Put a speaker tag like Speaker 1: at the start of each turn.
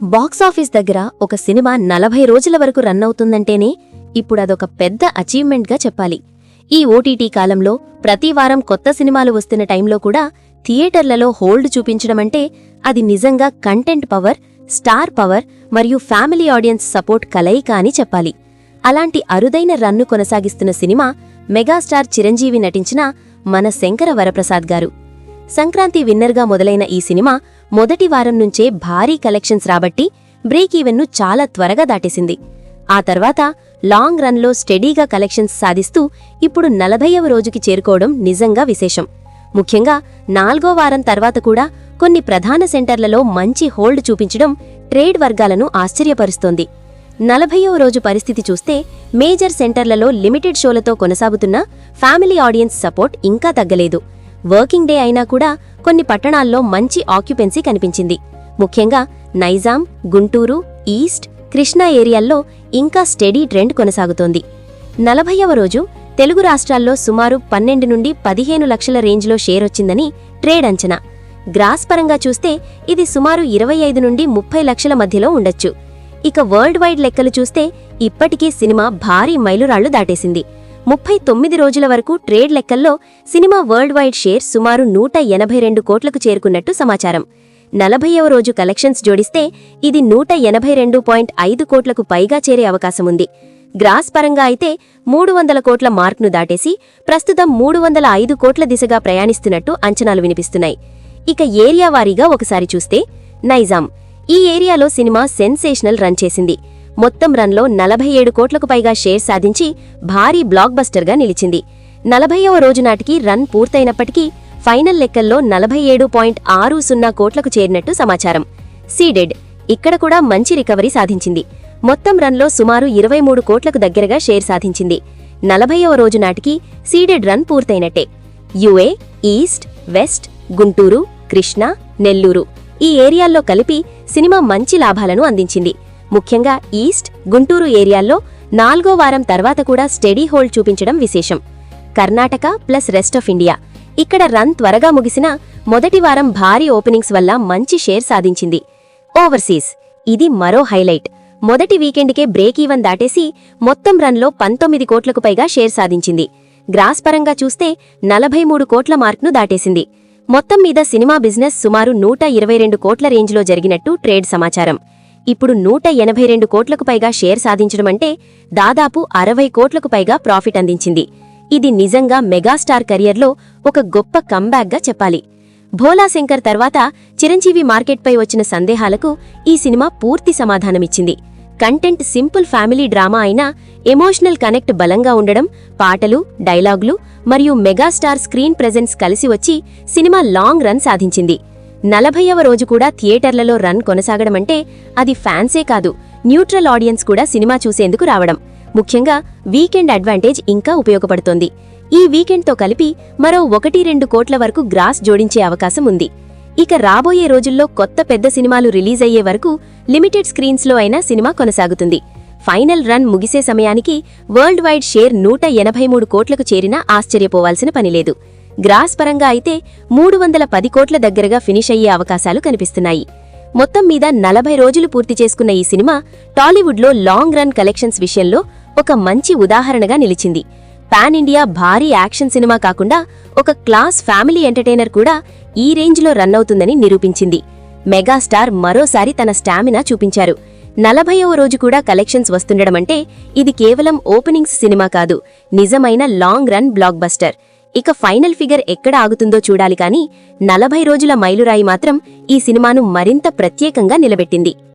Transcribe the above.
Speaker 1: Box office దగ్గర ఒక cinema 40 రోజుల వరకు రన్ అవుతుందంటేనే ఇప్పుడదొక పెద్ద అచీవ్మెంట్గా చెప్పాలి. ఈ ఓటీటీ కాలంలో ప్రతివారం కొత్త సినిమాలు వస్తున్న టైంలో కూడా థియేటర్లలో హోల్డ్ చూపించడమంటే అది నిజంగా కంటెంట్ పవర్, స్టార్ పవర్ మరియు ఫ్యామిలీ ఆడియన్స్ సపోర్ట్ కలయిక అని చెప్పాలి. అలాంటి అరుదైన రన్ను కొనసాగిస్తున్న సినిమా మెగాస్టార్ చిరంజీవి నటించిన మన శంకర వరప్రసాద్ గారు. సంక్రాంతి విన్నర్గా మొదలైన ఈ సినిమా మొదటి వారం నుంచే భారీ కలెక్షన్స్ రాబట్టి బ్రేక్ ఈవెన్ను చాలా త్వరగా దాటేసింది. ఆ తర్వాత లాంగ్ రన్లో స్టెడీగా కలెక్షన్స్ సాధిస్తూ ఇప్పుడు 40వ రోజుకి చేరుకోవడం నిజంగా విశేషం. ముఖ్యంగా 4వ వారం తర్వాత కూడా కొన్ని ప్రధాన సెంటర్లలో మంచి హోల్డ్ చూపించడం ట్రేడ్ వర్గాలను ఆశ్చర్యపరుస్తోంది. 40వ రోజు పరిస్థితి చూస్తే మేజర్ సెంటర్లలో లిమిటెడ్ షోలతో కొనసాగుతున్న ఫ్యామిలీ ఆడియన్స్ సపోర్ట్ ఇంకా తగ్గలేదు. వర్కింగ్ డే అయినా కూడా కొన్ని పట్టణాల్లో మంచి ఆక్యుపెన్సీ కనిపించింది. ముఖ్యంగా నైజాం, గుంటూరు, ఈస్ట్, కృష్ణా ఏరియాల్లో ఇంకా స్టెడీ ట్రెండ్ కొనసాగుతోంది. 40వ రోజు తెలుగు రాష్ట్రాల్లో సుమారు 12 నుండి 15 లక్షల రేంజ్లో షేర్ వచ్చిందని ట్రేడ్ అంచనా. గ్రాస్ పరంగా చూస్తే ఇది సుమారు 25 నుండి 30 లక్షల మధ్యలో ఉండొచ్చు. ఇక వరల్డ్ వైడ్ లెక్కలు చూస్తే ఇప్పటికీ సినిమా భారీ మైలురాళ్లు దాటేసింది. 39 రోజుల వరకు ట్రేడ్ లెక్కల్లో సినిమా వరల్డ్ వైడ్ షేర్ సుమారు 182 కోట్లకు చేరుకున్నట్టు సమాచారం. 40వ రోజు కలెక్షన్స్ జోడిస్తే ఇది 182.5 కోట్లకు పైగా చేరే అవకాశముంది. గ్రాస్ పరంగా అయితే 300 కోట్ల మార్క్ను దాటేసి ప్రస్తుతం 305 కోట్ల దిశగా ప్రయాణిస్తున్నట్టు అంచనాలు వినిపిస్తున్నాయి. ఇక ఏరియా వారీగా ఒకసారి చూస్తే నైజాం ఈ ఏరియాలో సినిమా సెన్సేషనల్ రన్ చేసింది. మొత్తం రన్లో 47 కోట్లకు పైగా షేర్ సాధించి భారీ బ్లాక్ బస్టర్గా నిలిచింది. 40వ రోజు నాటికి రన్ పూర్తయినప్పటికీ ఫైనల్ లెక్కల్లో 47.60 కోట్లకు చేరినట్టు సమాచారం. సీడెడ్ ఇక్కడ కూడా మంచి రికవరీ సాధించింది. మొత్తం రన్లో సుమారు 23 కోట్లకు దగ్గరగా షేర్ సాధించింది. 40వ రోజు నాటికి సీడెడ్ రన్ పూర్తయినట్టే. UA, east, west, Guntur, Krishna, Nellore ఈ ఏరియాల్లో కలిపి సినిమా మంచి లాభాలను అందించింది. ముఖ్యంగా ఈస్ట్, గుంటూరు ఏరియాల్లో 4వ వారం తర్వాత కూడా స్టెడీ హోల్డ్ చూపించడం విశేషం. Karnataka plus rest of India ఇక్కడ రన్ త్వరగా ముగిసినా మొదటి వారం భారీ ఓపెనింగ్స్ వల్ల మంచి షేర్ సాధించింది. ఓవర్సీస్ ఇది మరో హైలైట్. మొదటి వీకెండ్కే బ్రేక్ ఈవెన్ దాటేసి మొత్తం రన్లో 19 కోట్లకు పైగా షేర్ సాధించింది. గ్రాస్ పరంగా చూస్తే 43 కోట్ల మార్క్ను దాటేసింది. మొత్తం మీద సినిమా బిజినెస్ సుమారు 122 కోట్ల రేంజ్లో జరిగినట్టు ట్రేడ్ సమాచారం. ఇప్పుడు 182 కోట్లకు పైగా షేర్ సాధించడమంటే దాదాపు 60 కోట్లకు పైగా ప్రాఫిట్ అందించింది. ఇది నిజంగా మెగాస్టార్ కెరియర్లో ఒక గొప్ప కంబ్యాక్గా చెప్పాలి. భోలాశంకర్ తర్వాత చిరంజీవి మార్కెట్పై వచ్చిన సందేహాలకు ఈ సినిమా పూర్తి సమాధానమిచ్చింది. కంటెంట్ సింపుల్ ఫ్యామిలీ డ్రామా అయినా ఎమోషనల్ కనెక్ట్ బలంగా ఉండడం, పాటలు, డైలాగులు మరియు మెగాస్టార్ స్క్రీన్ ప్రెజెన్స్ కలిసి వచ్చి సినిమా లాంగ్ రన్ సాధించింది. 40వ రోజు కూడా థియేటర్లలో రన్ కొనసాగడమంటే అది ఫ్యాన్సే కాదు, న్యూట్రల్ ఆడియన్స్ కూడా సినిమా చూసేందుకు రావడం. ముఖ్యంగా వీకెండ్ అడ్వాంటేజ్ ఇంకా ఉపయోగపడుతోంది. ఈ వీకెండ్తో కలిపి మరో 1-2 కోట్ల వరకు గ్రాస్ జోడించే అవకాశం ఉంది. ఇక రాబోయే రోజుల్లో కొత్త పెద్ద సినిమాలు రిలీజ్ అయ్యే వరకు లిమిటెడ్ స్క్రీన్స్లో అయినా సినిమా కొనసాగుతుంది. ఫైనల్ రన్ ముగిసే సమయానికి వరల్డ్ వైడ్ షేర్ 183 కోట్లకు చేరినా ఆశ్చర్యపోవాల్సిన పనిలేదు. గ్రాస్ పరంగా అయితే 310 కోట్ల దగ్గరగా ఫినిష్ అయ్యే అవకాశాలు కనిపిస్తున్నాయి. మొత్తం మీద 40 రోజులు పూర్తి చేసుకున్న ఈ సినిమా టాలీవుడ్లో లాంగ్ రన్ కలెక్షన్స్ విషయంలో ఒక మంచి ఉదాహరణగా నిలిచింది. పాన్ ఇండియా భారీ యాక్షన్ సినిమా కాకుండా ఒక క్లాస్ ఫ్యామిలీ ఎంటర్టైనర్ కూడా ఈ రేంజ్లో రన్ అవుతుందని నిరూపించింది. మెగాస్టార్ మరోసారి తన స్టామినా చూపించారు. 40వ రోజు కూడా కలెక్షన్స్ వస్తుండడమంటే ఇది కేవలం ఓపెనింగ్స్ సినిమా కాదు, నిజమైన లాంగ్ రన్ బ్లాక్ బస్టర్. ఇక ఫైనల్ ఫిగర్ ఎక్కడ ఆగుతుందో చూడాలి కానీ 40 రోజుల మైలురాయి మాత్రం ఈ సినిమాను మరింత ప్రత్యేకంగా నిలబెట్టింది.